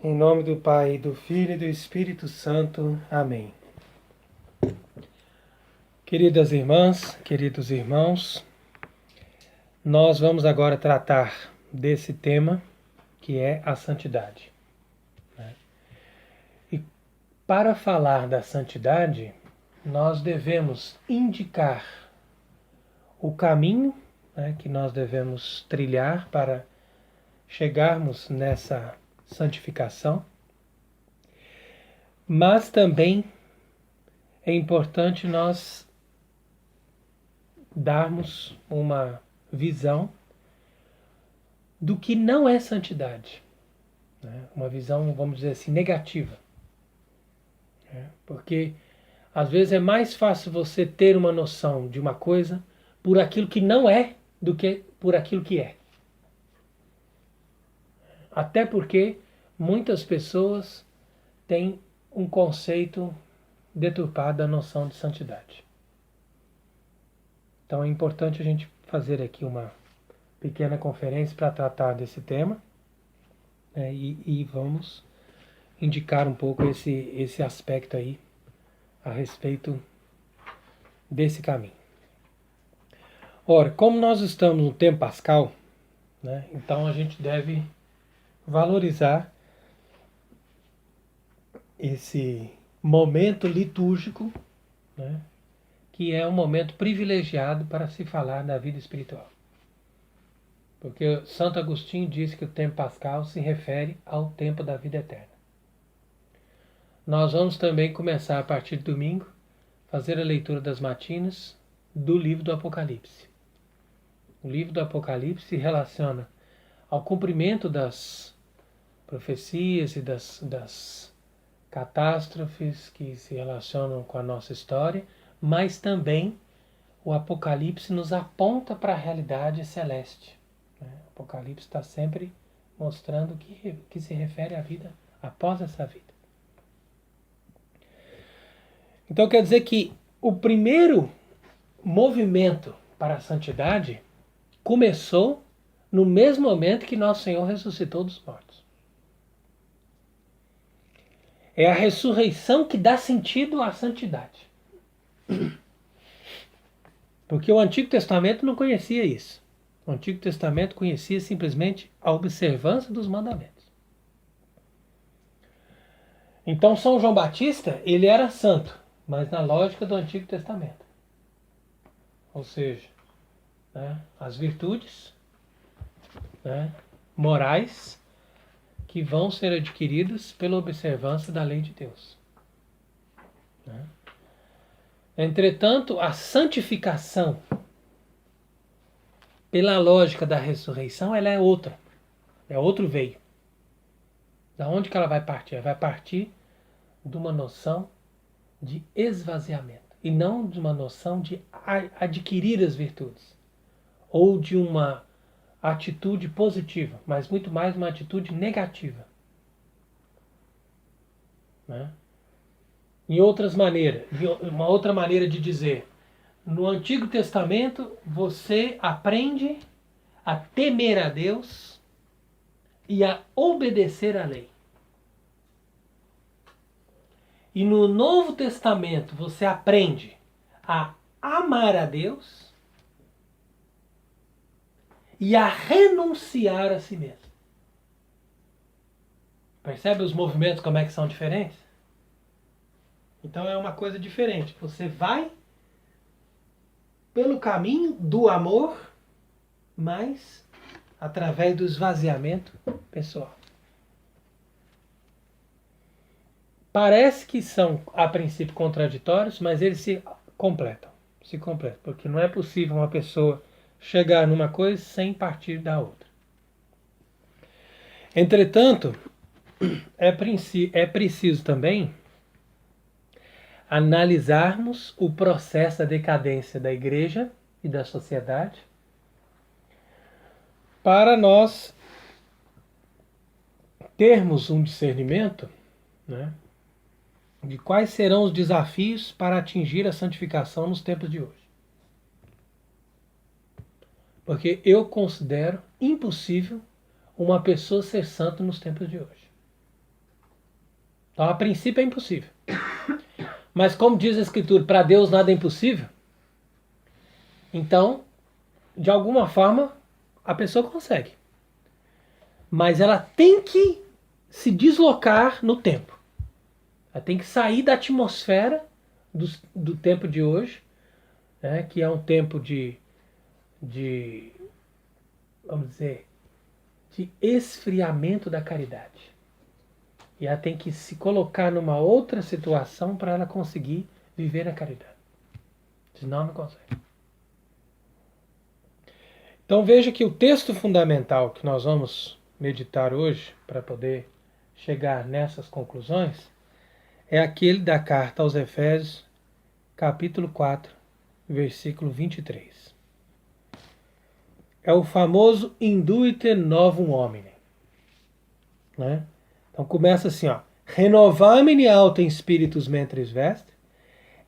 Em nome do Pai, do Filho e do Espírito Santo. Amém. Queridas irmãs, queridos irmãos, nós vamos agora tratar desse tema que é a santidade. E para falar da santidade, nós devemos indicar o caminho, que nós devemos trilhar para chegarmos nessa santificação, mas também é importante nós darmos uma visão do que não é santidade, uma visão, vamos dizer assim, negativa, porque às vezes é mais fácil você ter uma noção de uma coisa por aquilo que não é do que por aquilo que é. Até porque muitas pessoas têm um conceito deturpado da noção de santidade. Então é importante a gente fazer aqui uma pequena conferência para tratar desse tema, e vamos indicar um pouco esse aspecto aí a respeito desse caminho. Ora, como nós estamos no tempo pascal, então a gente deve valorizar esse momento litúrgico, que é um momento privilegiado para se falar da vida espiritual. Porque Santo Agostinho diz que o tempo pascal se refere ao tempo da vida eterna. Nós vamos também começar a partir de domingo fazer a leitura das matinas do livro do Apocalipse. O livro do Apocalipse se relaciona ao cumprimento das profecias e das catástrofes que se relacionam com a nossa história, mas também o Apocalipse nos aponta para a realidade celeste. O Apocalipse está sempre mostrando que se refere à vida após essa vida. Então quer dizer que o primeiro movimento para a santidade começou no mesmo momento que Nosso Senhor ressuscitou dos mortos. É a ressurreição que dá sentido à santidade. Porque o Antigo Testamento não conhecia isso. O Antigo Testamento conhecia simplesmente a observância dos mandamentos. Então São João Batista, ele era santo, mas na lógica do Antigo Testamento. Ou seja, as virtudes morais que vão ser adquiridas pela observância da lei de Deus. Entretanto, a santificação, pela lógica da ressurreição, ela é outra. É outro veio. Da onde que ela vai partir? Ela vai partir de uma noção de esvaziamento e não de uma noção de adquirir as virtudes ou de uma atitude positiva, mas muito mais uma atitude negativa. Em outras maneiras, uma outra maneira de dizer, no Antigo Testamento você aprende a temer a Deus e a obedecer à lei. E no Novo Testamento você aprende a amar a Deus e a renunciar a si mesmo. Percebe os movimentos como é que são diferentes? Então é uma coisa diferente. Você vai pelo caminho do amor, mas através do esvaziamento pessoal. Parece que são, a princípio, contraditórios, mas eles se completam, porque não é possível uma pessoa chegar numa coisa sem partir da outra. Entretanto, é preciso também analisarmos o processo da decadência da igreja e da sociedade para nós termos um discernimento, de quais serão os desafios para atingir a santificação nos tempos de hoje. Porque eu considero impossível uma pessoa ser santa nos tempos de hoje. Então, a princípio é impossível. Mas como diz a Escritura, para Deus nada é impossível. Então, de alguma forma, a pessoa consegue. Mas ela tem que se deslocar no tempo. Ela tem que sair da atmosfera do tempo de hoje, né, que é um tempo de, vamos dizer, de esfriamento da caridade. E ela tem que se colocar numa outra situação para ela conseguir viver a caridade. Senão não consegue. Então veja que o texto fundamental que nós vamos meditar hoje, para poder chegar nessas conclusões, é aquele da carta aos Efésios, capítulo 4, versículo 23. É o famoso Induite Novum Homine. Né? Então começa assim, ó. Renovamini autem spiritus mentris vest,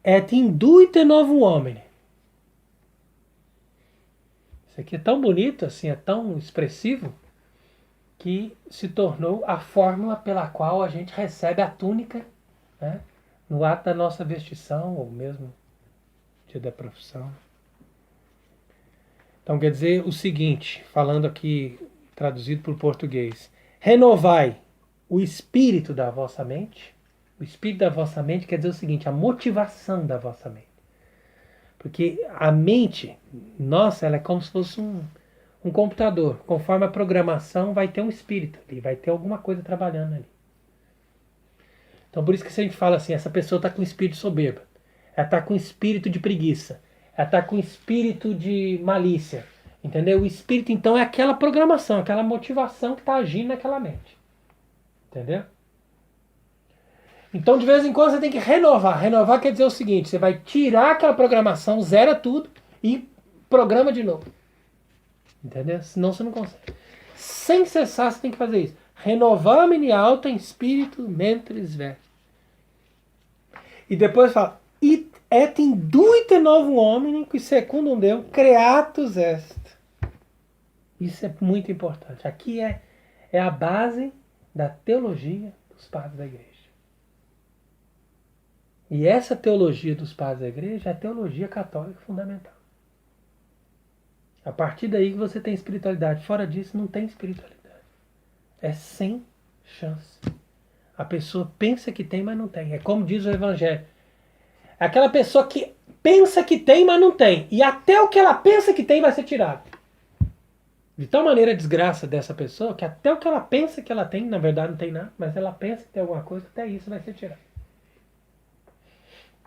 et induite novum homine. Isso aqui é tão bonito, assim, é tão expressivo, que se tornou a fórmula pela qual a gente recebe a túnica, né, no ato da nossa vestição, ou mesmo dia da profissão. Então quer dizer o seguinte, falando aqui, traduzido para o português: renovai o espírito da vossa mente. O espírito da vossa mente quer dizer o seguinte, a motivação da vossa mente. Porque a mente, nossa, ela é como se fosse um computador. Conforme a programação, vai ter um espírito ali, vai ter alguma coisa trabalhando ali. Então por isso que a gente fala assim, essa pessoa está com espírito soberba, ela está com espírito de preguiça, ela está com espírito de malícia. Entendeu? O espírito, então, é aquela programação, aquela motivação que está agindo naquela mente. Entendeu? Então, de vez em quando, você tem que renovar. Renovar quer dizer o seguinte, você vai tirar aquela programação, zera tudo e programa de novo. Entendeu? Senão você não consegue. Sem cessar, você tem que fazer isso. Renovar-me alta em espírito, mentris ver. E depois fala, et induite novum hominem, qui secundum Deum creatus est. Isso é muito importante. Aqui é a base da teologia dos padres da igreja. E essa teologia dos padres da igreja é a teologia católica fundamental. A partir daí que você tem espiritualidade. Fora disso, não tem espiritualidade. É sem chance. A pessoa pensa que tem, mas não tem. É como diz o Evangelho. É aquela pessoa que pensa que tem, mas não tem. E até o que ela pensa que tem vai ser tirado. De tal maneira a desgraça dessa pessoa que até o que ela pensa que ela tem, na verdade não tem nada, mas ela pensa que tem alguma coisa, até isso vai ser tirado.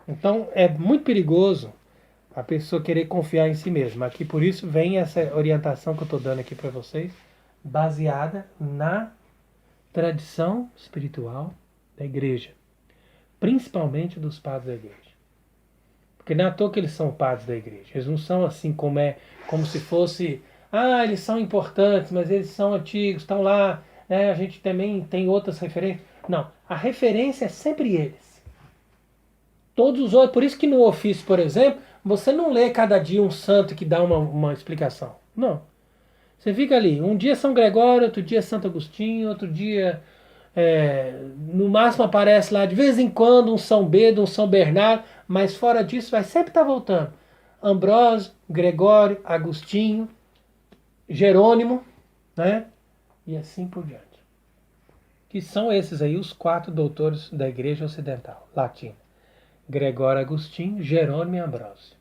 Então é muito perigoso a pessoa querer confiar em si mesma. Aqui por isso vem essa orientação que eu estou dando aqui para vocês, baseada na tradição espiritual da igreja, principalmente dos padres da igreja. Porque não é à toa que eles são padres da igreja. Eles não são assim como se fosse, eles são importantes, mas eles são antigos, estão lá, né? A gente também tem outras referências. Não, a referência é sempre eles. Todos os outros, por isso que no ofício, por exemplo, você não lê cada dia um santo que dá uma explicação. Não. Você fica ali, um dia São Gregório, outro dia Santo Agostinho, outro dia, no máximo aparece lá de vez em quando um São Beda, um São Bernardo, mas fora disso vai sempre estar voltando. Ambrósio, Gregório, Agostinho, Jerônimo, né? E assim por diante. Que são esses aí os 4 doutores da Igreja Ocidental, latina. Gregório, Agostinho, Jerônimo e Ambrósio.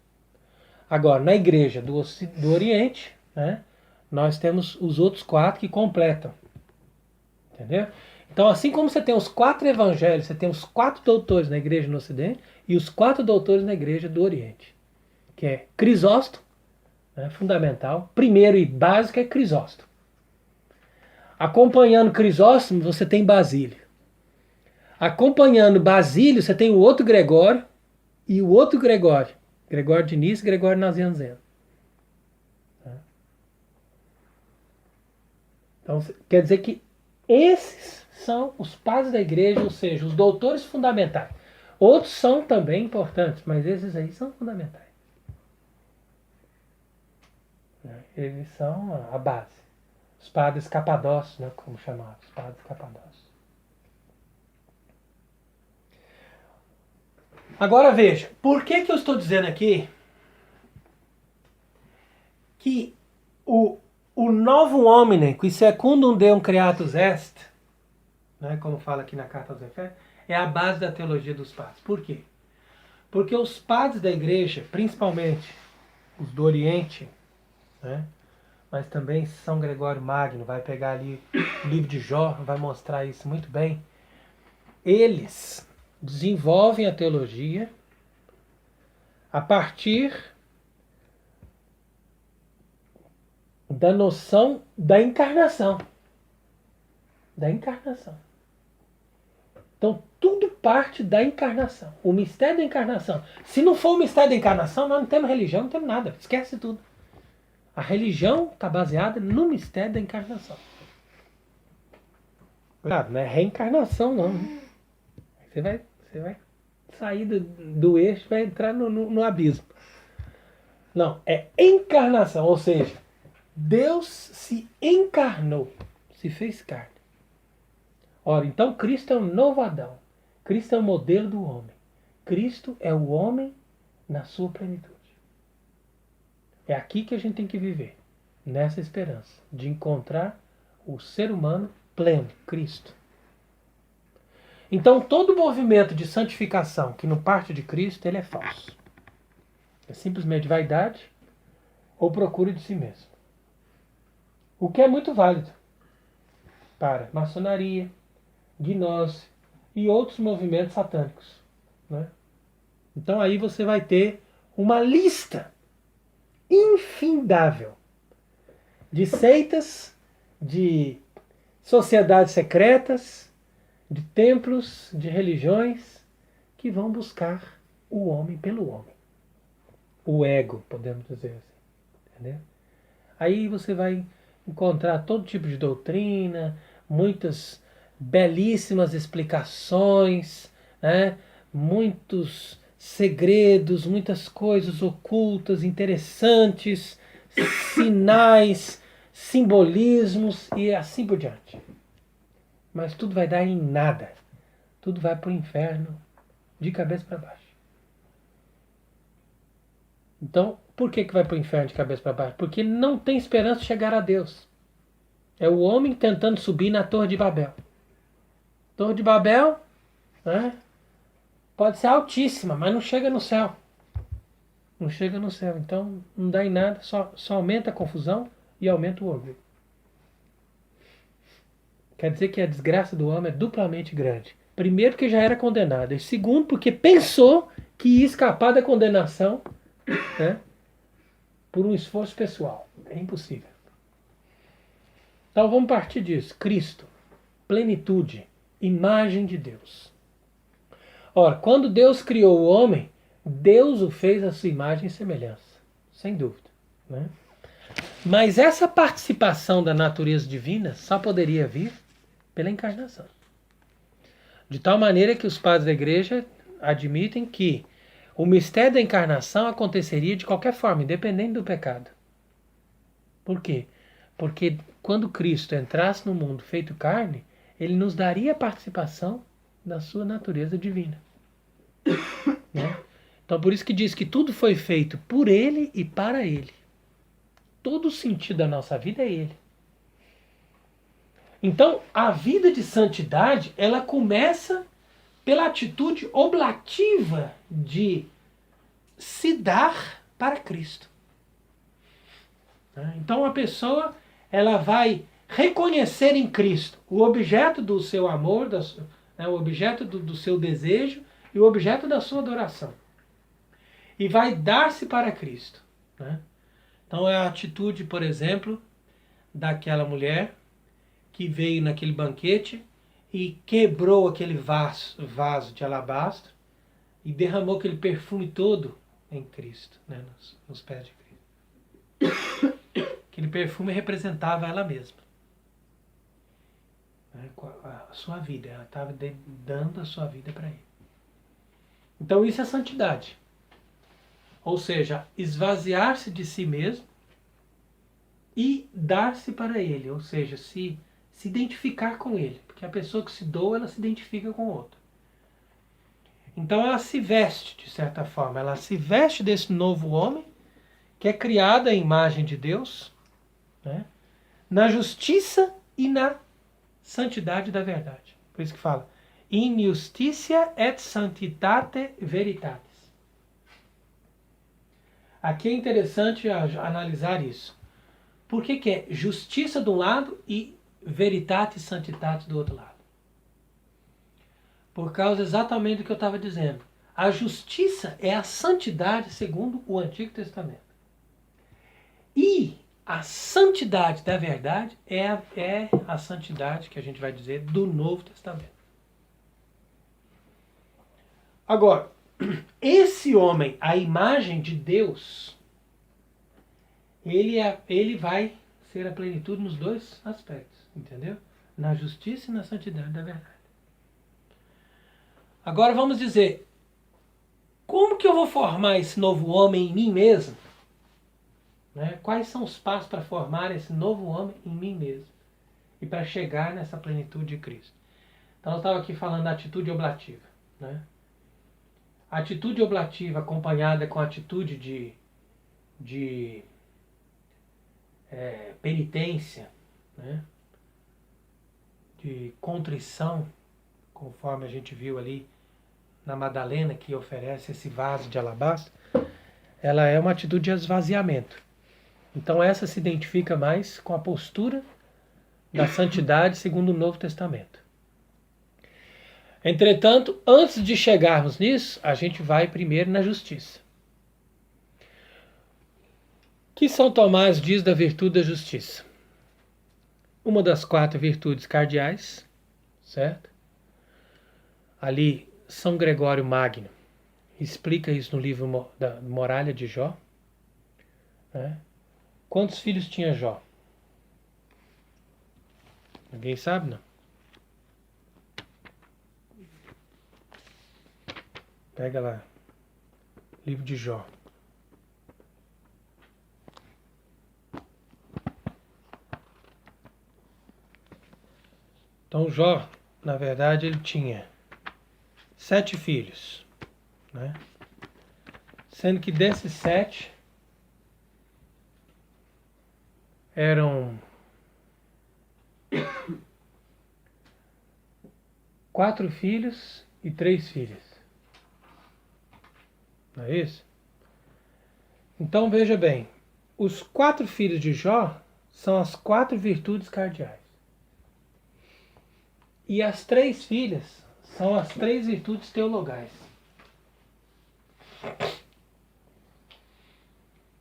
Agora, na Igreja do Oriente, né, nós temos os outros 4 que completam. Entendeu? Então, assim como você tem os 4 evangelhos, você tem os 4 doutores na Igreja no Ocidente e os 4 doutores na Igreja do Oriente. Que é Crisóstomo, né, fundamental. Primeiro e básico é Crisóstomo. Acompanhando Crisóstomo, você tem Basílio. Acompanhando Basílio, você tem o outro Gregório e o outro Gregório. Gregório de Nice e Gregório Nazianzeno. Então, quer dizer que esses são os padres da igreja, ou seja, os doutores fundamentais. Outros são também importantes, mas esses aí são fundamentais. Eles são a base. Os padres capadócios, né, como chamados, os padres capadócios. Agora veja, por que eu estou dizendo aqui que o novo hominem, qui secundum Deum creatus est, né, como fala aqui na carta aos Efésios, é a base da teologia dos padres. Por quê? Porque os padres da igreja, principalmente os do Oriente, né, mas também São Gregório Magno, vai pegar ali o livro de Jó, vai mostrar isso muito bem. Eles desenvolvem a teologia a partir da noção da encarnação. Da encarnação. Então, tudo parte da encarnação. O mistério da encarnação. Se não for o mistério da encarnação, nós não temos religião, não temos nada. Esquece tudo. A religião está baseada no mistério da encarnação. Claro, não é reencarnação, não. Você vai sair do eixo, vai entrar no abismo. Não, é encarnação, ou seja, Deus se encarnou, se fez carne. Ora, então Cristo é um novo Adão. Cristo é o modelo do homem. Cristo é o homem na sua plenitude. É aqui que a gente tem que viver, nessa esperança de encontrar o ser humano pleno, Cristo. Então todo movimento de santificação que não parte de Cristo, ele é falso. É simplesmente vaidade ou procura de si mesmo. O que é muito válido para maçonaria, gnose e outros movimentos satânicos, né? Então aí você vai ter uma lista infindável de seitas, de sociedades secretas, de templos, de religiões que vão buscar o homem pelo homem. O ego, podemos dizer assim. Entendeu? Aí você vai encontrar todo tipo de doutrina, muitas belíssimas explicações, né? Muitos segredos, muitas coisas ocultas, interessantes, sinais, simbolismos e assim por diante. Mas tudo vai dar em nada. Tudo vai para o inferno de cabeça para baixo. Então, por que vai para o inferno de cabeça para baixo? Porque não tem esperança de chegar a Deus. É o homem tentando subir na Torre de Babel. Torre de Babel, né, pode ser altíssima, mas não chega no céu. Não chega no céu. Então, não dá em nada, só aumenta a confusão e aumenta o orgulho. Quer dizer que a desgraça do homem é duplamente grande. Primeiro, porque já era condenado. E segundo, porque pensou que ia escapar da condenação, né, por um esforço pessoal. É impossível. Então vamos partir disso. Cristo, plenitude, imagem de Deus. Ora, quando Deus criou o homem, Deus o fez à sua imagem e semelhança. Sem dúvida, né? Mas essa participação da natureza divina só poderia vir pela encarnação. De tal maneira que os padres da igreja admitem que o mistério da encarnação aconteceria de qualquer forma, independente do pecado. Por quê? Porque quando Cristo entrasse no mundo feito carne, ele nos daria a participação da sua natureza divina. Né? Então por isso que diz que tudo foi feito por ele e para ele. Todo o sentido da nossa vida é ele. Então a vida de santidade, ela começa pela atitude oblativa de se dar para Cristo. Então a pessoa, ela vai reconhecer em Cristo o objeto do seu amor, o objeto do seu desejo e o objeto da sua adoração. E vai dar-se para Cristo. Né? Então é a atitude, por exemplo, daquela mulher que veio naquele banquete e quebrou aquele vaso de alabastro e derramou aquele perfume todo em Cristo, né, nos pés de Cristo. Aquele perfume representava ela mesma. A sua vida, ela estava dando a sua vida para ele. Então isso é santidade. Ou seja, esvaziar-se de si mesmo e dar-se para ele, ou seja, se identificar com ele, porque a pessoa que se doa, ela se identifica com o outro. Então ela se veste, de certa forma, ela se veste desse novo homem, que é criado à imagem de Deus, né? Na justiça e na santidade da verdade. Por isso que fala, in justitia et sanctitate veritatis. Aqui é interessante analisar isso. Por que é justiça de um lado e veritatis sanctitatis do outro lado? Por causa exatamente do que eu estava dizendo. A justiça é a santidade segundo o Antigo Testamento. E a santidade da verdade é a santidade que a gente vai dizer do Novo Testamento. Agora, esse homem, a imagem de Deus, ele vai ser a plenitude nos dois aspectos, entendeu? Na justiça e na santidade da verdade. Agora vamos dizer, como que eu vou formar esse novo homem em mim mesmo? Né? Quais são os passos para formar esse novo homem em mim mesmo? E para chegar nessa plenitude de Cristo? Então eu estava aqui falando da atitude oblativa. Né? A atitude oblativa acompanhada com a atitude de penitência, né? De contrição, conforme a gente viu ali na Madalena, que oferece esse vaso de alabastro, ela é uma atitude de esvaziamento. Então essa se identifica mais com a postura da santidade segundo o Novo Testamento. Entretanto, antes de chegarmos nisso, a gente vai primeiro na justiça. Que São Tomás diz da virtude da justiça? Uma das 4 virtudes cardeais, certo? Ali, São Gregório Magno explica isso no livro da Muralha de Jó. Né? Quantos filhos tinha Jó? Alguém sabe, não? Pega lá, livro de Jó. Então Jó, na verdade, ele tinha 7 filhos, né? Sendo que desses 7 eram 4 filhos e 3 filhas. Não é isso? Então veja bem, os 4 filhos de Jó são as 4 virtudes cardeais. E as 3 filhas são as 3 virtudes teologais.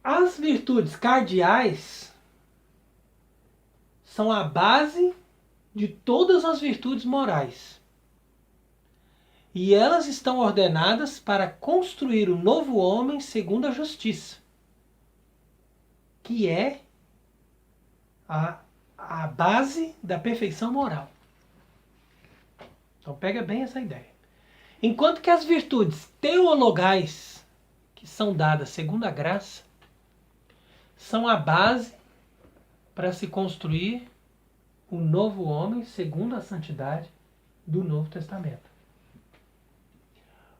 As virtudes cardeais são a base de todas as virtudes morais. E elas estão ordenadas para construir o novo homem segundo a justiça, que é a base da perfeição moral. Então pega bem essa ideia. Enquanto que as virtudes teologais, que são dadas segundo a graça, são a base para se construir o novo homem segundo a santidade do Novo Testamento.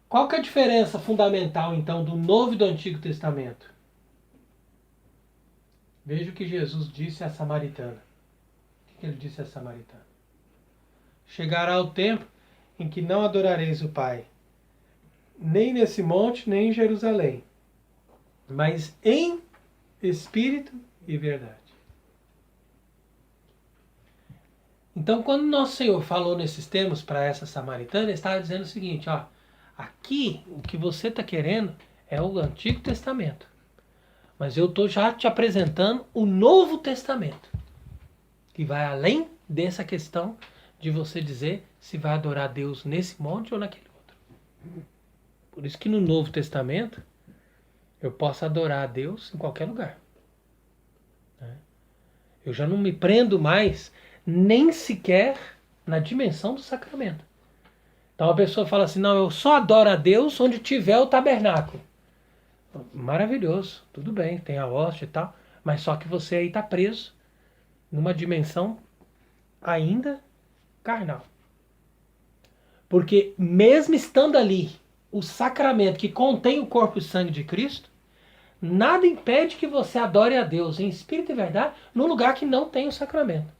Qual que é a diferença fundamental, então, do Novo e do Antigo Testamento? Veja o que Jesus disse à samaritana. O que ele disse à samaritana? Chegará o tempo em que não adorareis o Pai, nem nesse monte, nem em Jerusalém, mas em espírito e verdade. Então, quando Nosso Senhor falou nesses termos para essa samaritana, ele estava dizendo o seguinte, ó, aqui o que você está querendo é o Antigo Testamento, mas eu estou já te apresentando o Novo Testamento, que vai além dessa questão de você dizer se vai adorar Deus nesse monte ou naquele outro. Por isso que no Novo Testamento eu posso adorar a Deus em qualquer lugar. Eu já não me prendo mais nem sequer na dimensão do sacramento. Então a pessoa fala assim, não, eu só adoro a Deus onde tiver o tabernáculo. Maravilhoso, tudo bem, tem a hóstia e tal, mas só que você aí está preso numa dimensão ainda carnal. Porque mesmo estando ali, o sacramento que contém o corpo e sangue de Cristo, nada impede que você adore a Deus em espírito e verdade num lugar que não tem o sacramento.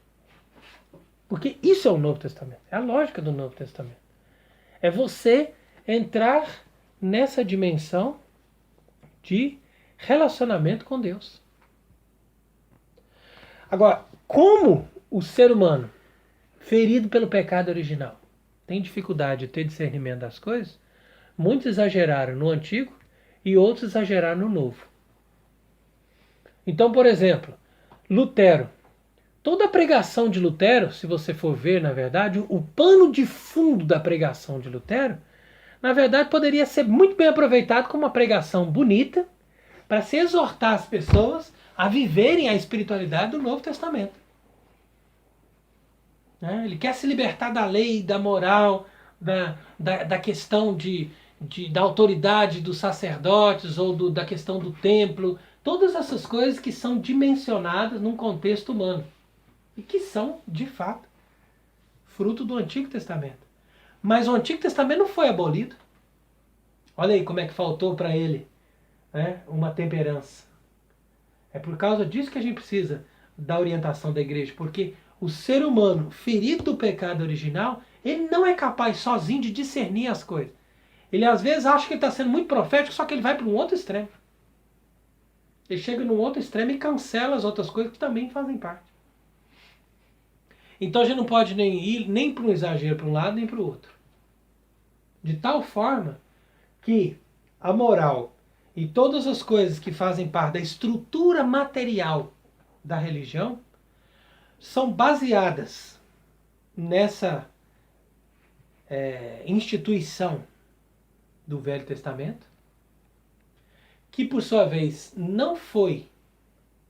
Porque isso é o Novo Testamento. É a lógica do Novo Testamento. É você entrar nessa dimensão de relacionamento com Deus. Agora, como o ser humano, ferido pelo pecado original, tem dificuldade de ter discernimento das coisas, muitos exageraram no Antigo e outros exageraram no Novo. Então, por exemplo, Lutero. Toda a pregação de Lutero, se você for ver, na verdade, o pano de fundo da pregação de Lutero, na verdade, poderia ser muito bem aproveitado como uma pregação bonita para se exortar as pessoas a viverem a espiritualidade do Novo Testamento. Ele quer se libertar da lei, da moral, da questão da autoridade dos sacerdotes ou da questão do templo, todas essas coisas que são dimensionadas num contexto humano e que são, de fato, fruto do Antigo Testamento. Mas o Antigo Testamento não foi abolido. Olha aí como é que faltou para ele, né, uma temperança. É por causa disso que a gente precisa da orientação da igreja, porque o ser humano ferido do pecado original, ele não é capaz sozinho de discernir as coisas. Ele às vezes acha que ele está sendo muito profético, só que ele vai para um outro extremo. Ele chega num outro extremo e cancela as outras coisas que também fazem parte. Então a gente não pode nem ir nem para um exagero para um lado nem para o outro. De tal forma que a moral e todas as coisas que fazem parte da estrutura material da religião são baseadas nessa instituição do Velho Testamento, que por sua vez não foi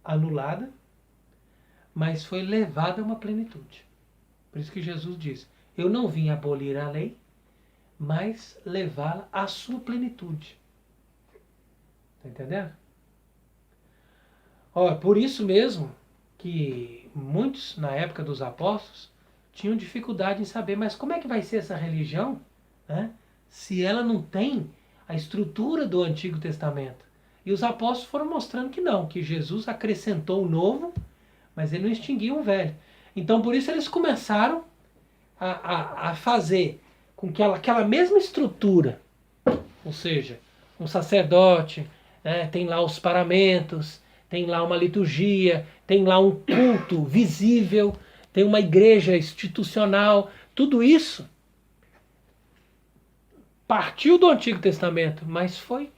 anulada, mas foi levada a uma plenitude. Por isso que Jesus diz, eu não vim abolir a lei, mas levá-la à sua plenitude. Está entendendo? Por isso mesmo que muitos, na época dos apóstolos, tinham dificuldade em saber, mas como é que vai ser essa religião, né, se ela não tem a estrutura do Antigo Testamento? E os apóstolos foram mostrando que não, que Jesus acrescentou o novo, mas ele não extinguiu o velho. Então por isso eles começaram a fazer com que aquela mesma estrutura, ou seja, um sacerdote, né, tem lá os paramentos, tem lá uma liturgia, tem lá um culto visível, tem uma igreja institucional, tudo isso partiu do Antigo Testamento, mas foi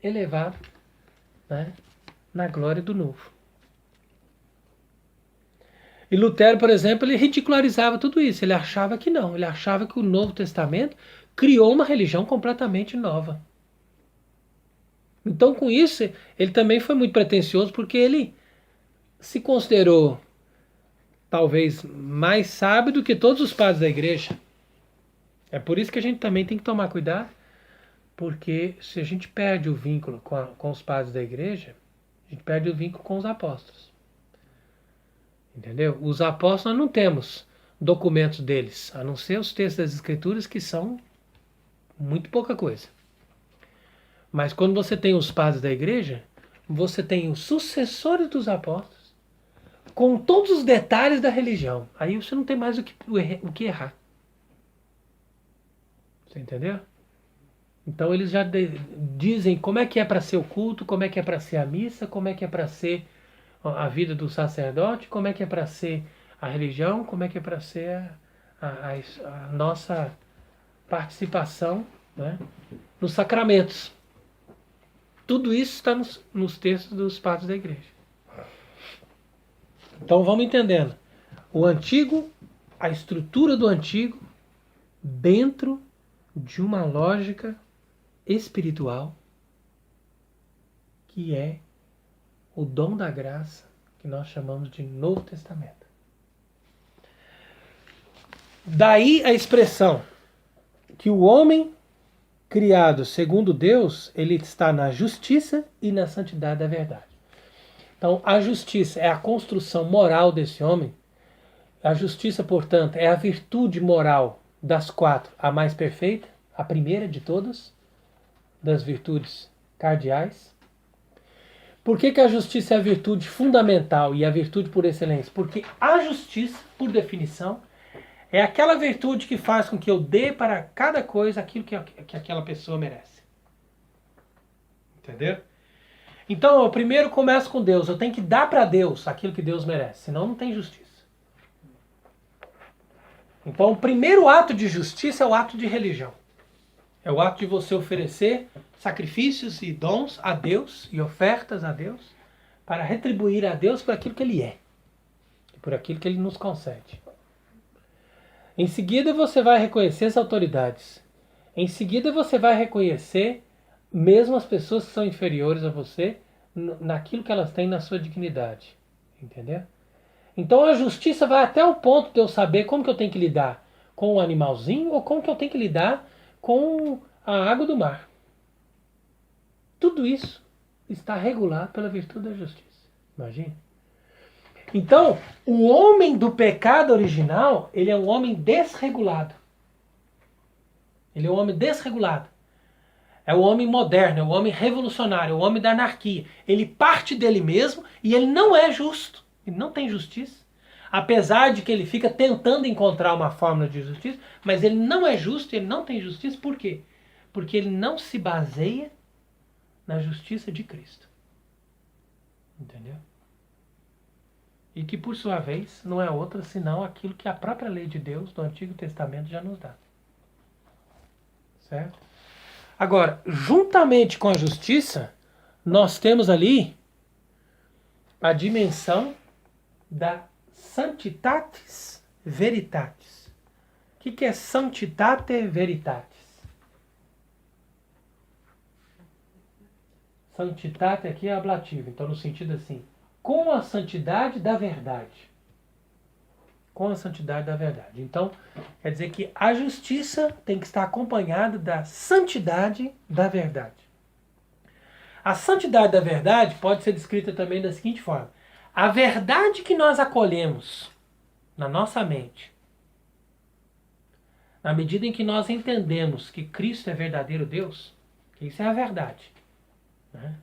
elevado, né, na glória do Novo. E Lutero, por exemplo, ele ridicularizava tudo isso. Ele achava que não. Ele achava que o Novo Testamento criou uma religião completamente nova. Então, com isso, ele também foi muito pretensioso, porque ele se considerou talvez mais sábio do que todos os padres da igreja. É por isso que a gente também tem que tomar cuidado, porque se a gente perde o vínculo com os padres da igreja, a gente perde o vínculo com os apóstolos. Entendeu? Os apóstolos nós não temos documentos deles, a não ser os textos das escrituras, que são muito pouca coisa. Mas quando você tem os padres da igreja, você tem os sucessores dos apóstolos, com todos os detalhes da religião. Aí você não tem mais o que errar. Você entendeu? Então eles já dizem como é que é para ser o culto, como é que é para ser a missa, como é que é para ser a vida do sacerdote, como é que é para ser a religião, como é que é para ser a nossa participação, né, nos sacramentos. Tudo isso está nos textos dos padres da igreja. Então vamos entendendo. O antigo, a estrutura do antigo, dentro de uma lógica espiritual, que é o dom da graça, que nós chamamos de Novo Testamento. Daí a expressão que o homem criado segundo Deus, ele está na justiça e na santidade da verdade. Então, a justiça é a construção moral desse homem. A justiça, portanto, é a virtude moral das quatro, a mais perfeita, a primeira de todas, das virtudes cardeais. Por que a justiça é a virtude fundamental e a virtude por excelência? Porque a justiça, por definição, é aquela virtude que faz com que eu dê para cada coisa aquilo que aquela pessoa merece. Entendeu? Então, eu primeiro começo com Deus. Eu tenho que dar para Deus aquilo que Deus merece. Senão não tem justiça. Então, o primeiro ato de justiça é o ato de religião. É o ato de você oferecer sacrifícios e dons a Deus e ofertas a Deus para retribuir a Deus por aquilo que Ele é. E por aquilo que Ele nos concede. Em seguida, você vai reconhecer as autoridades. Em seguida, você vai reconhecer mesmo as pessoas que são inferiores a você, naquilo que elas têm na sua dignidade. Entendeu? Então a justiça vai até o ponto de eu saber como que eu tenho que lidar com o animalzinho ou como que eu tenho que lidar com a água do mar. Tudo isso está regulado pela virtude da justiça. Imagina. Então, o homem do pecado original, ele é um homem desregulado. Ele é um homem desregulado. É o homem moderno, é o homem revolucionário, é o homem da anarquia. Ele parte dele mesmo e ele não é justo. Ele não tem justiça. Apesar de que ele fica tentando encontrar uma fórmula de justiça, mas ele não é justo, ele não tem justiça. Por quê? Porque ele não se baseia na justiça de Cristo. Entendeu? E que, por sua vez, não é outra senão aquilo que a própria lei de Deus do Antigo Testamento já nos dá. Certo? Agora, juntamente com a justiça, nós temos ali a dimensão da Sanctitatis Veritatis. O que é Sanctitate Veritatis? Sanctitate aqui é ablativo, então no sentido assim, com a santidade da verdade. Com a santidade da verdade. Então, quer dizer que a justiça tem que estar acompanhada da santidade da verdade. A santidade da verdade pode ser descrita também da seguinte forma. A verdade que nós acolhemos na nossa mente, na medida em que nós entendemos que Cristo é verdadeiro Deus, que isso é a verdade, né?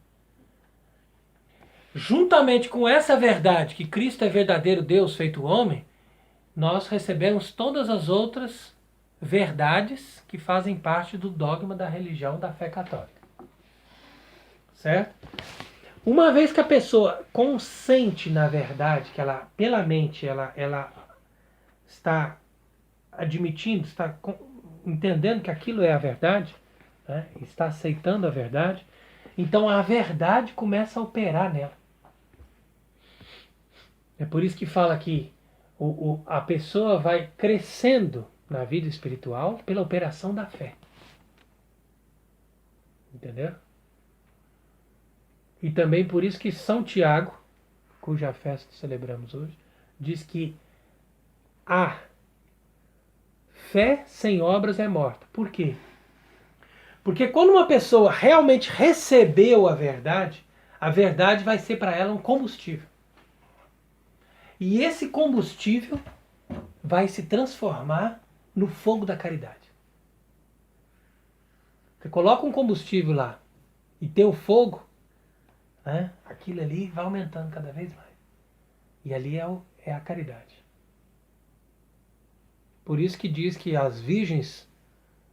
Juntamente com essa verdade que Cristo é verdadeiro Deus feito homem, nós recebemos todas as outras verdades que fazem parte do dogma da religião da fé católica. Certo? Uma vez que a pessoa consente na verdade, que ela, pela mente, ela está admitindo, está entendendo que aquilo é a verdade, né? Está aceitando a verdade, então a verdade começa a operar nela. É por isso que fala que a pessoa vai crescendo na vida espiritual pela operação da fé. Entendeu? E também por isso que São Tiago, cuja festa celebramos hoje, diz que a fé sem obras é morta. Por quê? Porque quando uma pessoa realmente recebeu a verdade vai ser para ela um combustível. E esse combustível vai se transformar no fogo da caridade. Você coloca um combustível lá e tem o fogo, né? Aquilo ali vai aumentando cada vez mais. E ali é a caridade. Por isso que diz que as virgens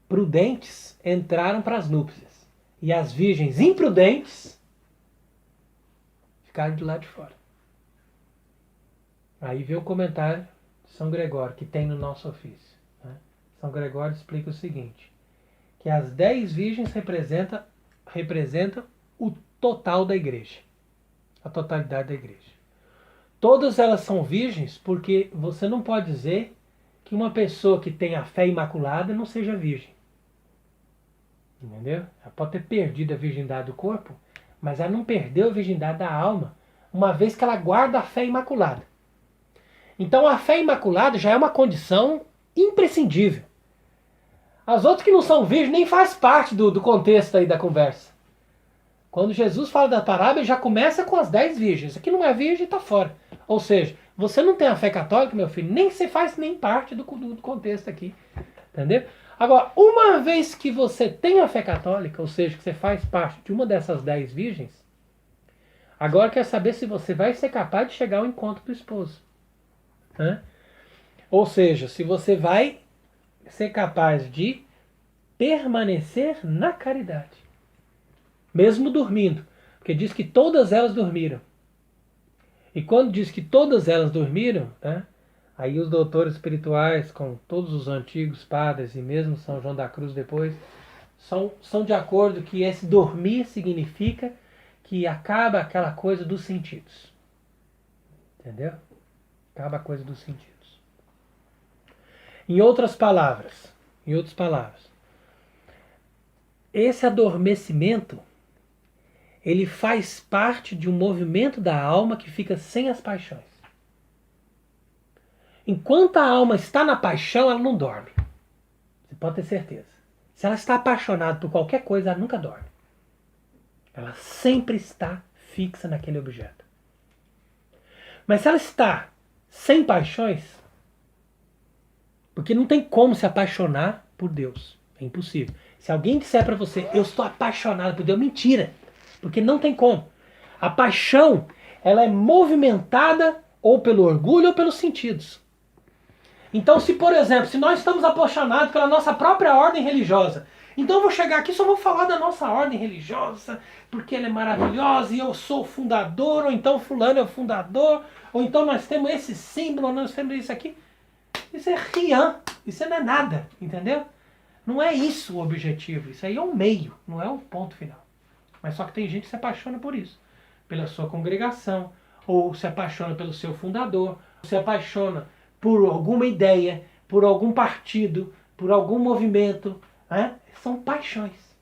prudentes entraram para as núpcias. E as virgens imprudentes ficaram do lado de fora. Aí vê o comentário de São Gregório, que tem no nosso ofício. Né? São Gregório explica o seguinte, que as 10 virgens representam o total da igreja. A totalidade da igreja. Todas elas são virgens porque você não pode dizer que uma pessoa que tem a fé imaculada não seja virgem. Entendeu? Ela pode ter perdido a virgindade do corpo, mas ela não perdeu a virgindade da alma, uma vez que ela guarda a fé imaculada. Então a fé imaculada já é uma condição imprescindível. As outras que não são virgens nem faz parte do contexto aí da conversa. Quando Jesus fala da parábola, já começa com as 10 virgens. Aqui não é virgem, está fora. Ou seja, você não tem a fé católica, meu filho, nem você faz nem parte do contexto aqui Entendeu? Agora, uma vez que você tem a fé católica, ou seja, que você faz parte de uma dessas 10 virgens, agora quer saber se você vai ser capaz de chegar ao encontro do esposo. Né? Ou seja, se você vai ser capaz de permanecer na caridade. Mesmo dormindo. Porque diz que todas elas dormiram. E quando diz que todas elas dormiram, né, aí os doutores espirituais, com todos os antigos padres e mesmo São João da Cruz depois, são de acordo que esse dormir significa que acaba aquela coisa dos sentidos. Entendeu? Acaba a coisa dos sentidos. Em outras palavras, esse adormecimento, ele faz parte de um movimento da alma que fica sem as paixões. Enquanto a alma está na paixão, ela não dorme. Você pode ter certeza. Se ela está apaixonada por qualquer coisa, ela nunca dorme. Ela sempre está fixa naquele objeto. Mas se ela está sem paixões, porque não tem como se apaixonar por Deus. É impossível. Se alguém disser para você, eu estou apaixonado por Deus, mentira. Porque não tem como. A paixão, ela é movimentada ou pelo orgulho ou pelos sentidos. Então, se por exemplo, se nós estamos apaixonados pela nossa própria ordem religiosa, então eu vou chegar aqui e só vou falar da nossa ordem religiosa, porque ela é maravilhosa e eu sou o fundador, ou então fulano é o fundador, ou então nós temos esse símbolo, ou nós temos isso aqui. Isso é rian, isso não é nada, entendeu? Não é isso o objetivo, isso aí é um meio, não é o ponto final. Mas só que tem gente que se apaixona por isso, pela sua congregação, ou se apaixona pelo seu fundador, ou se apaixona por alguma ideia, por algum partido, por algum movimento, né? São paixões.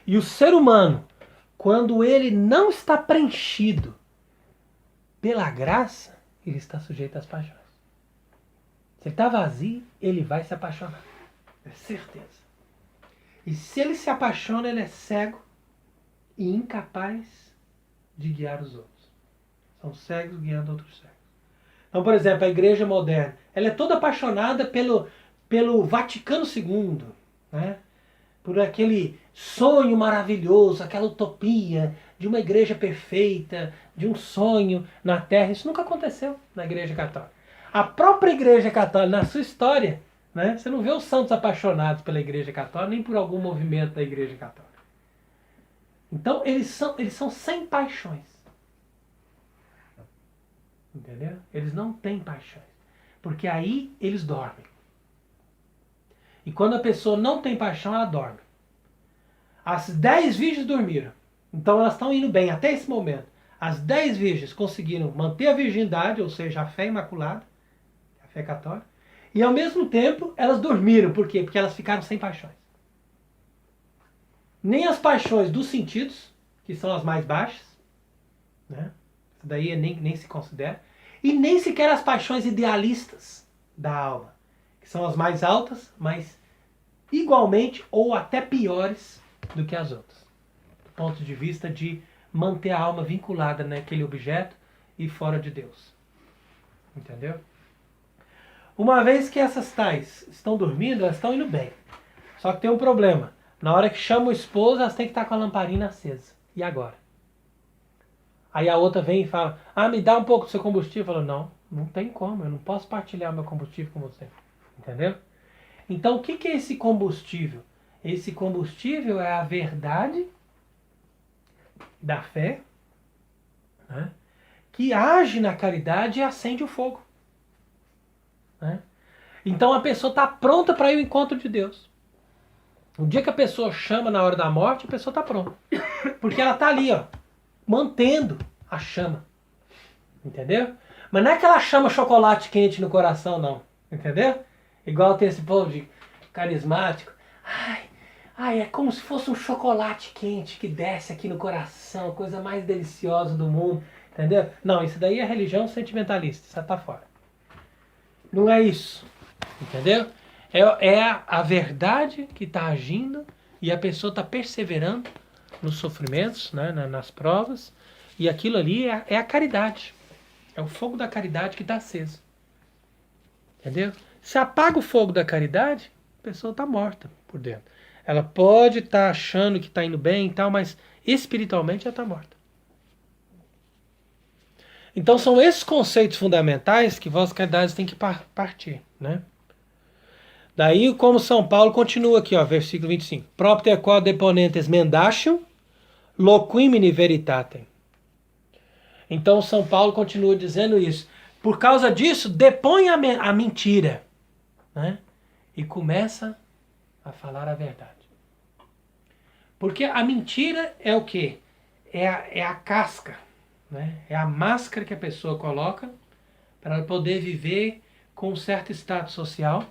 E o ser humano, quando ele não está preenchido pela graça, ele está sujeito às paixões. Se ele está vazio, ele vai se apaixonar. É certeza. E se ele se apaixona, ele é cego e incapaz de guiar os outros. São cegos guiando outros cegos. Então, por exemplo, a igreja moderna, ela é toda apaixonada pelo Vaticano II, né? Por aquele sonho maravilhoso, aquela utopia de uma igreja perfeita, de um sonho na Terra. Isso nunca aconteceu na igreja católica. A própria igreja católica, na sua história, né, você não vê os santos apaixonados pela igreja católica, nem por algum movimento da igreja católica. Então, eles são sem paixões. Entendeu? Eles não têm paixões. Porque aí eles dormem. E quando a pessoa não tem paixão, ela dorme. As 10 virgens dormiram. Então elas estão indo bem até esse momento. As 10 virgens conseguiram manter a virgindade, ou seja, a fé imaculada, a fé católica, e ao mesmo tempo elas dormiram. Por quê? Porque elas ficaram sem paixões. Nem as paixões dos sentidos, que são as mais baixas, né? Isso daí nem se considera. E nem sequer as paixões idealistas da alma, que são as mais altas, mas igualmente ou até piores do que as outras. Do ponto de vista de manter a alma vinculada naquele objeto e fora de Deus. Entendeu? Uma vez que essas tais estão dormindo, elas estão indo bem. Só que tem um problema. Na hora que chama o esposo, elas têm que estar com a lamparina acesa. E agora? Aí a outra vem e fala, me dá um pouco do seu combustível. Fala, não tem como, eu não posso partilhar o meu combustível com você. Entendeu? Então o que é esse combustível? Esse combustível é a verdade da fé, né, que age na caridade e acende o fogo. Né? Então a pessoa está pronta para ir ao encontro de Deus. O dia que a pessoa chama na hora da morte, a pessoa está pronta. Porque ela está ali, ó, mantendo a chama. Entendeu? Mas não é que ela chama chocolate quente no coração, não. Entendeu? Igual tem esse povo de carismático. Ai, é como se fosse um chocolate quente que desce aqui no coração, a coisa mais deliciosa do mundo. Entendeu? Não, isso daí é religião sentimentalista. Isso tá fora. Não é isso. Entendeu? É a verdade que está agindo e a pessoa está perseverando nos sofrimentos, né, nas provas. E aquilo ali é a caridade. É o fogo da caridade que está aceso. Entendeu? Se apaga o fogo da caridade, a pessoa está morta por dentro. Ela pode estar achando que está indo bem e tal, mas espiritualmente já está morta. Então são esses conceitos fundamentais que vós caridades tem que partir, né? Daí, como São Paulo continua aqui, ó, versículo 25. Propter quod deponentes mendacium, loquimini veritatem. Então São Paulo continua dizendo isso. Por causa disso, depõe a mentira, né? E começa a falar a verdade. Porque a mentira é o quê? É a casca, né? É a máscara que a pessoa coloca para ela poder viver com um certo status social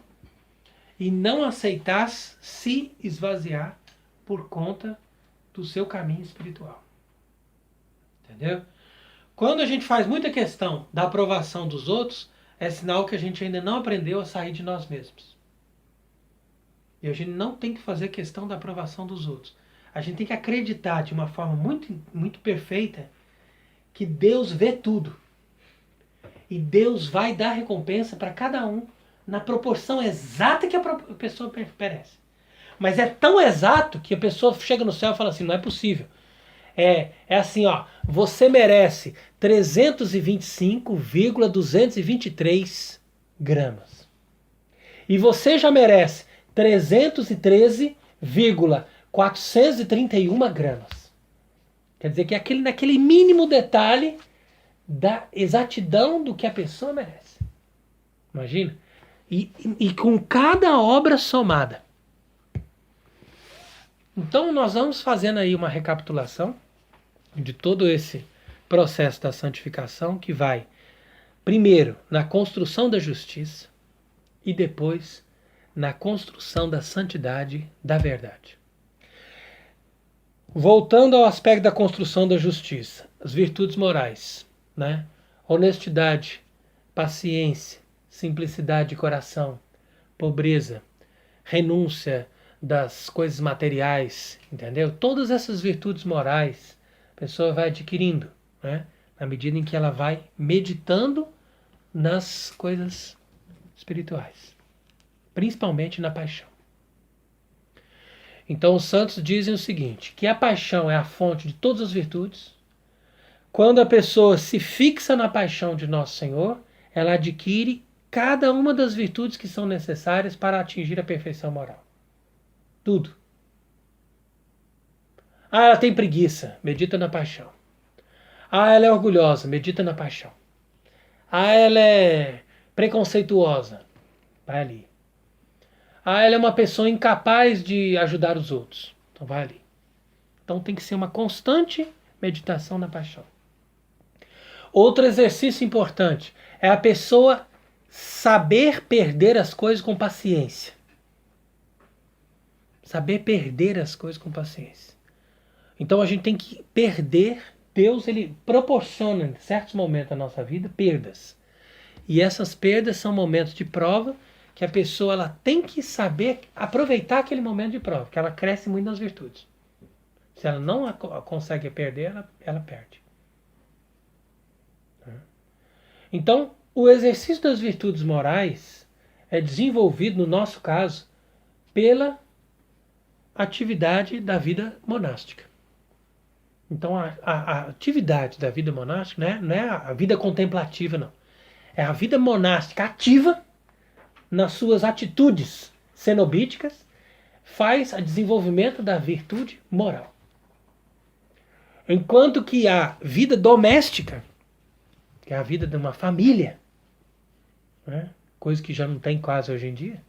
e não aceitar se esvaziar por conta do seu caminho espiritual. Entendeu? Quando a gente faz muita questão da aprovação dos outros, é sinal que a gente ainda não aprendeu a sair de nós mesmos. E a gente não tem que fazer questão da aprovação dos outros. A gente tem que acreditar de uma forma muito, muito perfeita que Deus vê tudo. E Deus vai dar recompensa para cada um na proporção exata que a pessoa merece. Mas é tão exato que a pessoa chega no céu e fala assim, não é possível. É assim, ó, você merece 325,223 gramas. E você já merece 313,431 gramas. Quer dizer que é naquele mínimo detalhe da exatidão do que a pessoa merece. Imagina? E com cada obra somada. Então nós vamos fazendo aí uma recapitulação de todo esse processo da santificação que vai, primeiro, na construção da justiça e depois na construção da santidade da verdade. Voltando ao aspecto da construção da justiça, as virtudes morais, né? Honestidade, paciência, simplicidade de coração, pobreza, renúncia das coisas materiais, entendeu? Todas essas virtudes morais a pessoa vai adquirindo, né? Na medida em que ela vai meditando nas coisas espirituais, principalmente na paixão. Então os santos dizem o seguinte, que a paixão é a fonte de todas as virtudes. Quando a pessoa se fixa na paixão de Nosso Senhor, ela adquire cada uma das virtudes que são necessárias para atingir a perfeição moral. Tudo. Ah, ela tem preguiça, medita na paixão. Ah, ela é orgulhosa, medita na paixão. Ah, ela é preconceituosa, vai ali. Ah, ela é uma pessoa incapaz de ajudar os outros, então vai ali. Então tem que ser uma constante meditação na paixão. Outro exercício importante é a pessoa saber perder as coisas com paciência. Saber perder as coisas com paciência. Então a gente tem que perder. Deus ele proporciona em certos momentos da nossa vida perdas. E essas perdas são momentos de prova que a pessoa ela tem que saber aproveitar aquele momento de prova, que ela cresce muito nas virtudes. Se ela não consegue perder, ela perde. Então, o exercício das virtudes morais é desenvolvido, no nosso caso, pela atividade da vida monástica. Então, a atividade da vida monástica não é a vida contemplativa, não. É a vida monástica ativa, nas suas atitudes cenobíticas, faz o desenvolvimento da virtude moral. Enquanto que a vida doméstica, que é a vida de uma família, né, coisa que já não tem quase hoje em dia,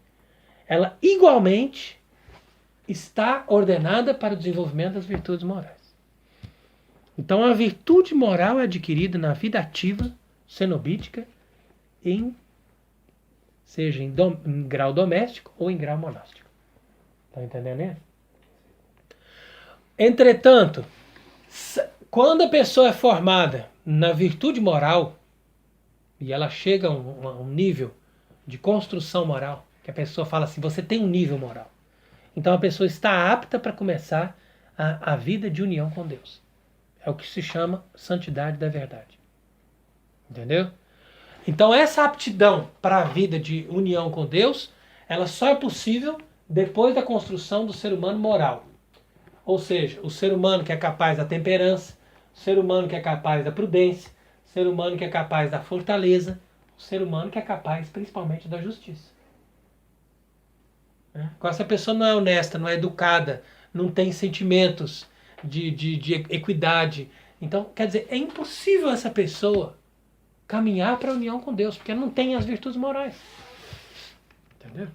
ela igualmente está ordenada para o desenvolvimento das virtudes morais. Então a virtude moral é adquirida na vida ativa, cenobítica, seja em grau doméstico ou em grau monástico. Está entendendo, né? Entretanto, quando a pessoa é formada na virtude moral, e ela chega a um nível de construção moral, que a pessoa fala assim, você tem um nível moral. Então a pessoa está apta para começar a vida de união com Deus. É o que se chama santidade da verdade. Entendeu? Então essa aptidão para a vida de união com Deus, ela só é possível depois da construção do ser humano moral. Ou seja, o ser humano que é capaz da temperança, o ser humano que é capaz da prudência, o ser humano que é capaz da fortaleza, o ser humano que é capaz principalmente da justiça. Quando essa pessoa não é honesta, não é educada, não tem sentimentos de equidade, então, quer dizer, é impossível essa pessoa caminhar para a união com Deus, porque ela não tem as virtudes morais. Entendeu?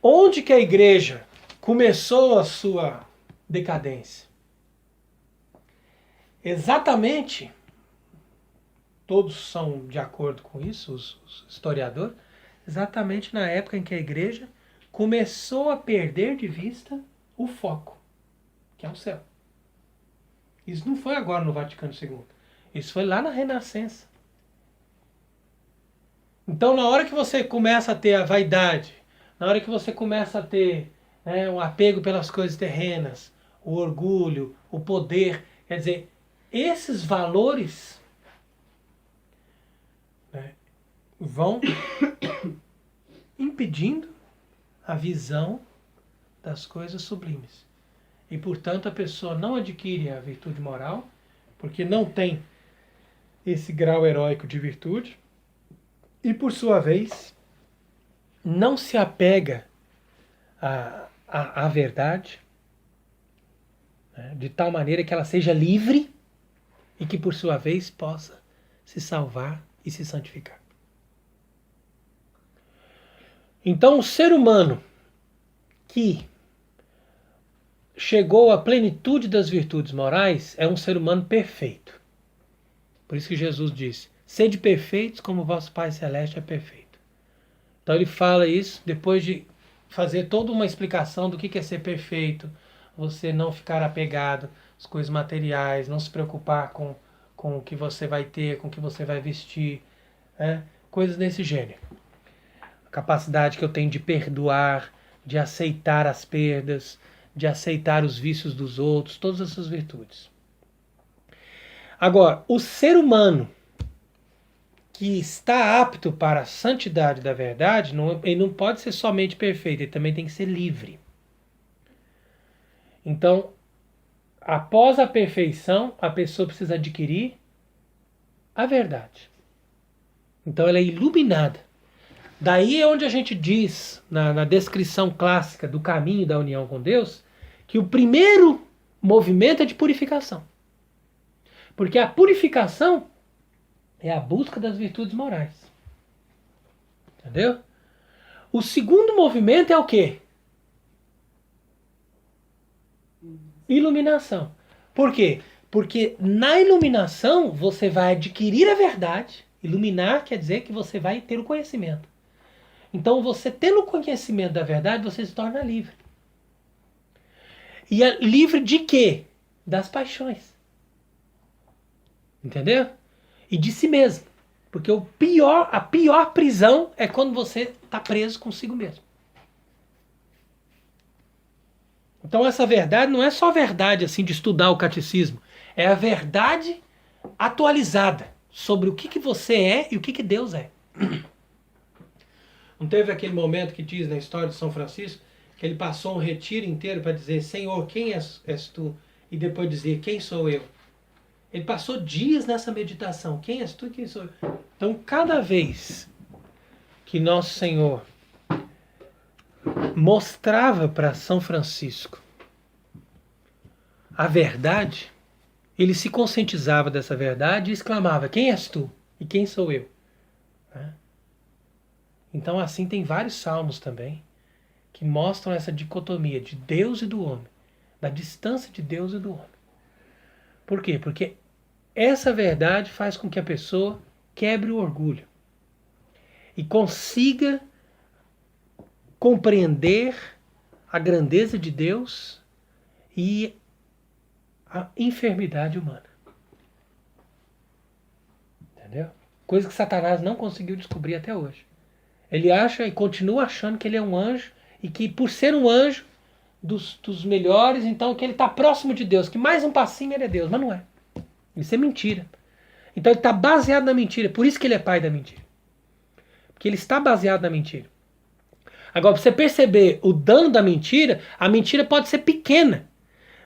Onde que a igreja começou a sua decadência? Exatamente, todos são de acordo com isso, os historiadores, exatamente na época em que a igreja começou a perder de vista o foco, que é o céu. Isso não foi agora no Vaticano II. Isso foi lá na Renascença. Então, na hora que você começa a ter a vaidade, na hora que você começa a ter um apego pelas coisas terrenas, o orgulho, o poder, quer dizer, esses valores vão impedindo a visão das coisas sublimes. E, portanto, a pessoa não adquire a virtude moral, porque não tem esse grau heróico de virtude, e, por sua vez, não se apega à verdade, de tal maneira que ela seja livre e que, por sua vez, possa se salvar e se santificar. Então, o ser humano que chegou à plenitude das virtudes morais é um ser humano perfeito. Por isso que Jesus disse: sede perfeitos como vosso Pai Celeste é perfeito. Então ele fala isso depois de fazer toda uma explicação do que é ser perfeito, você não ficar apegado às coisas materiais, não se preocupar com o que você vai ter, com o que você vai vestir, coisas desse gênero. A capacidade que eu tenho de perdoar, de aceitar as perdas, de aceitar os vícios dos outros, todas essas virtudes. Agora, o ser humano que está apto para a santidade da verdade, ele não pode ser somente perfeito, ele também tem que ser livre. Então, após a perfeição, a pessoa precisa adquirir a verdade. Então ela é iluminada. Daí é onde a gente diz, na descrição clássica do caminho da união com Deus, que o primeiro movimento é de purificação. Porque a purificação é a busca das virtudes morais. Entendeu? O segundo movimento é o quê? Iluminação. Por quê? Porque na iluminação você vai adquirir a verdade. Iluminar quer dizer que você vai ter o conhecimento. Então, você tendo o conhecimento da verdade, você se torna livre. E é livre de quê? Das paixões. Entendeu? E de si mesmo. Porque a pior prisão é quando você está preso consigo mesmo. Então, essa verdade não é só verdade assim de estudar o catecismo. É a verdade atualizada sobre o que você é e o que Deus é. Não teve aquele momento que diz na história de São Francisco que ele passou um retiro inteiro para dizer: Senhor, quem és tu? E depois dizer: quem sou eu? Ele passou dias nessa meditação: quem és tu e quem sou eu? Então, cada vez que Nosso Senhor mostrava para São Francisco a verdade, ele se conscientizava dessa verdade e exclamava: quem és tu e quem sou eu? Então, assim, tem vários salmos também que mostram essa dicotomia de Deus e do homem, da distância de Deus e do homem. Por quê? Porque essa verdade faz com que a pessoa quebre o orgulho e consiga compreender a grandeza de Deus e a enfermidade humana. Entendeu? Coisa que Satanás não conseguiu descobrir até hoje. Ele acha e continua achando que ele é um anjo e que, por ser um anjo dos melhores, então que ele está próximo de Deus, que mais um passinho ele é Deus, mas não é. Isso é mentira. Então ele está baseado na mentira. Por isso que ele é pai da mentira. Porque ele está baseado na mentira. Agora, para você perceber o dano da mentira, a mentira pode ser pequena.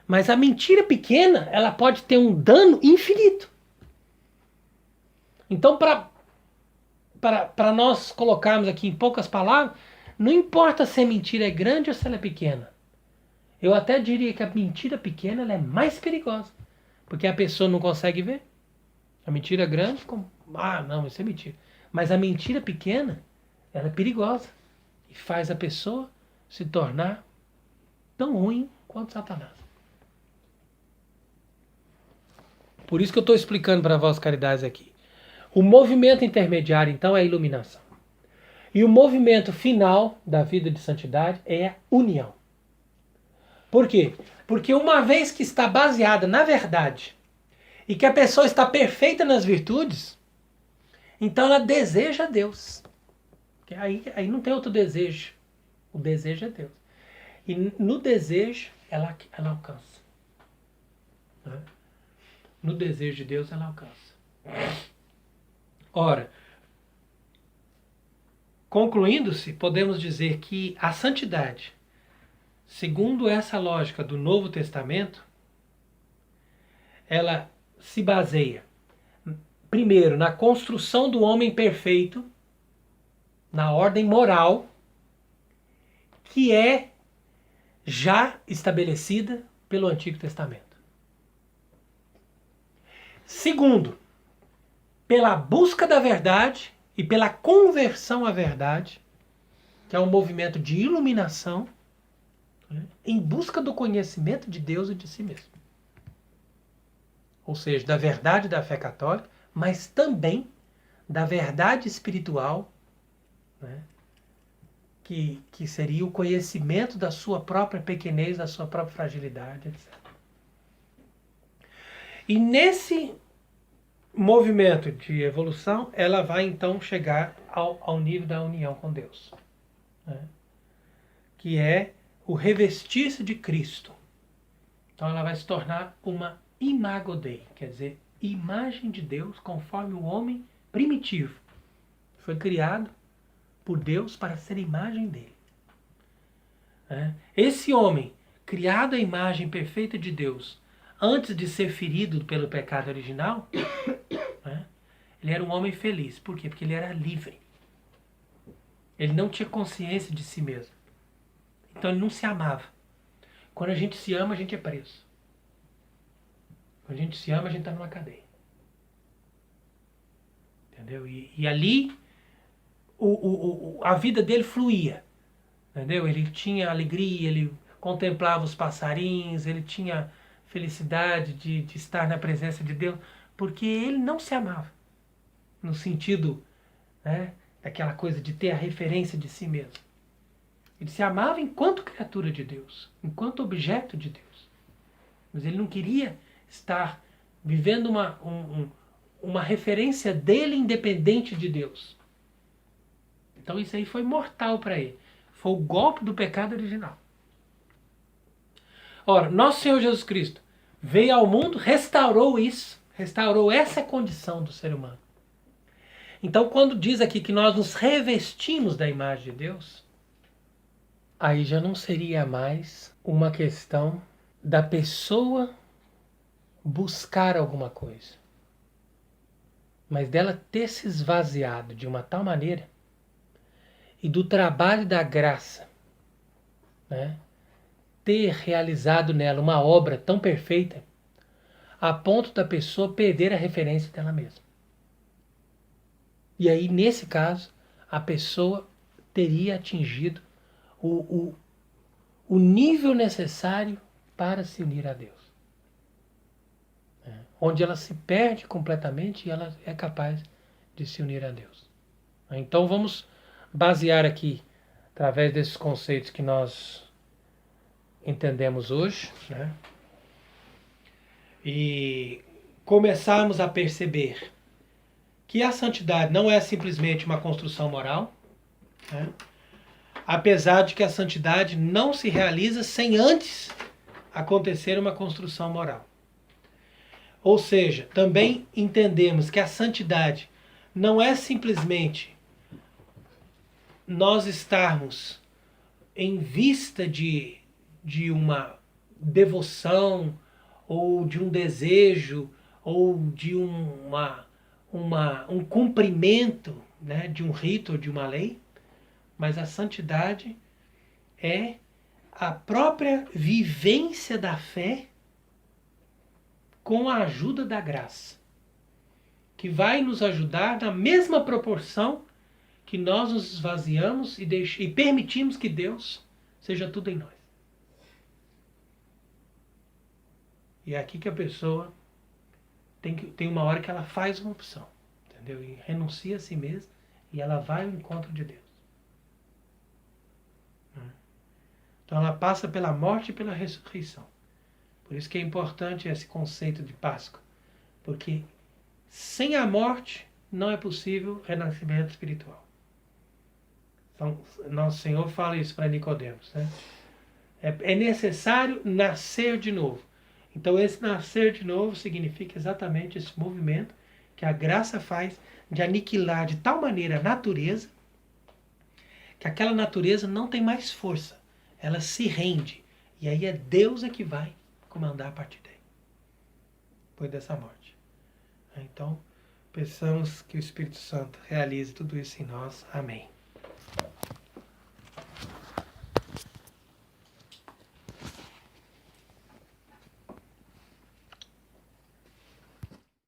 Mas a mentira pequena, ela pode ter um dano infinito. Então, para nós colocarmos aqui em poucas palavras, não importa se a mentira é grande ou se ela é pequena. Eu até diria que a mentira pequena ela é mais perigosa. Porque a pessoa não consegue ver. A mentira grande, como, não, isso é mentira. Mas a mentira pequena, ela é perigosa. E faz a pessoa se tornar tão ruim quanto Satanás. Por isso que eu estou explicando para vós, caridades, aqui. O movimento intermediário, então, é a iluminação. E o movimento final da vida de santidade é a união. Por quê? Porque uma vez que está baseada na verdade e que a pessoa está perfeita nas virtudes, então ela deseja Deus. Aí não tem outro desejo. O desejo é Deus. E no desejo ela alcança. Né? No desejo de Deus ela alcança. Ora, concluindo-se, podemos dizer que a santidade, segundo essa lógica do Novo Testamento, ela se baseia, primeiro, na construção do homem perfeito, na ordem moral, que é já estabelecida pelo Antigo Testamento. Segundo, pela busca da verdade e pela conversão à verdade, que é um movimento de iluminação, né, em busca do conhecimento de Deus e de si mesmo. Ou seja, da verdade da fé católica, mas também da verdade espiritual, né, que seria o conhecimento da sua própria pequenez, da sua própria fragilidade, etc. E nesse movimento de evolução, ela vai então chegar ao nível da união com Deus, né? Que é o revestir-se de Cristo. Então ela vai se tornar uma imago Dei, quer dizer, imagem de Deus conforme o homem primitivo foi criado por Deus para ser imagem dele. Esse homem, criado à imagem perfeita de Deus, antes de ser ferido pelo pecado original, ele era um homem feliz. Por quê? Porque ele era livre. Ele não tinha consciência de si mesmo. Então ele não se amava. Quando a gente se ama, a gente é preso. Quando a gente se ama, a gente está numa cadeia. Entendeu? E ali a vida dele fluía. Entendeu? Ele tinha alegria, ele contemplava os passarinhos, ele tinha felicidade de estar na presença de Deus, porque ele não se amava. No sentido, né, daquela coisa de ter a referência de si mesmo. Ele se amava enquanto criatura de Deus, enquanto objeto de Deus. Mas ele não queria estar vivendo uma referência dele independente de Deus. Então isso aí foi mortal para ele. Foi o golpe do pecado original. Ora, nosso Senhor Jesus Cristo veio ao mundo, restaurou isso, restaurou essa condição do ser humano. Então, quando diz aqui que nós nos revestimos da imagem de Deus, aí já não seria mais uma questão da pessoa buscar alguma coisa, mas dela ter se esvaziado de uma tal maneira e do trabalho da graça, né, ter realizado nela uma obra tão perfeita a ponto da pessoa perder a referência dela mesma. E aí, nesse caso, a pessoa teria atingido o nível necessário para se unir a Deus. Onde ela se perde completamente e ela é capaz de se unir a Deus. Então vamos basear aqui, através desses conceitos que nós entendemos hoje, né? E começarmos a perceber que a santidade não é simplesmente uma construção moral, né? Apesar de que a santidade não se realiza sem antes acontecer uma construção moral. Ou seja, também entendemos que a santidade não é simplesmente nós estarmos em vista de uma devoção, ou de um desejo, ou de um cumprimento, né, de um rito ou de uma lei, mas a santidade é a própria vivência da fé com a ajuda da graça, que vai nos ajudar na mesma proporção que nós nos esvaziamos e permitimos que Deus seja tudo em nós. E é aqui que a pessoa tem uma hora que ela faz uma opção, entendeu? E renuncia a si mesma e ela vai ao encontro de Deus. Então ela passa pela morte e pela ressurreição. Por isso que é importante esse conceito de Páscoa, porque sem a morte não é possível renascimento espiritual. Então, nosso Senhor fala isso para Nicodemos, né? É necessário nascer de novo. Então esse nascer de novo significa exatamente esse movimento que a graça faz de aniquilar de tal maneira a natureza que aquela natureza não tem mais força. Ela se rende. E aí é Deus que vai comandar a partir daí. Depois dessa morte. Então, peçamos que o Espírito Santo realize tudo isso em nós. Amém.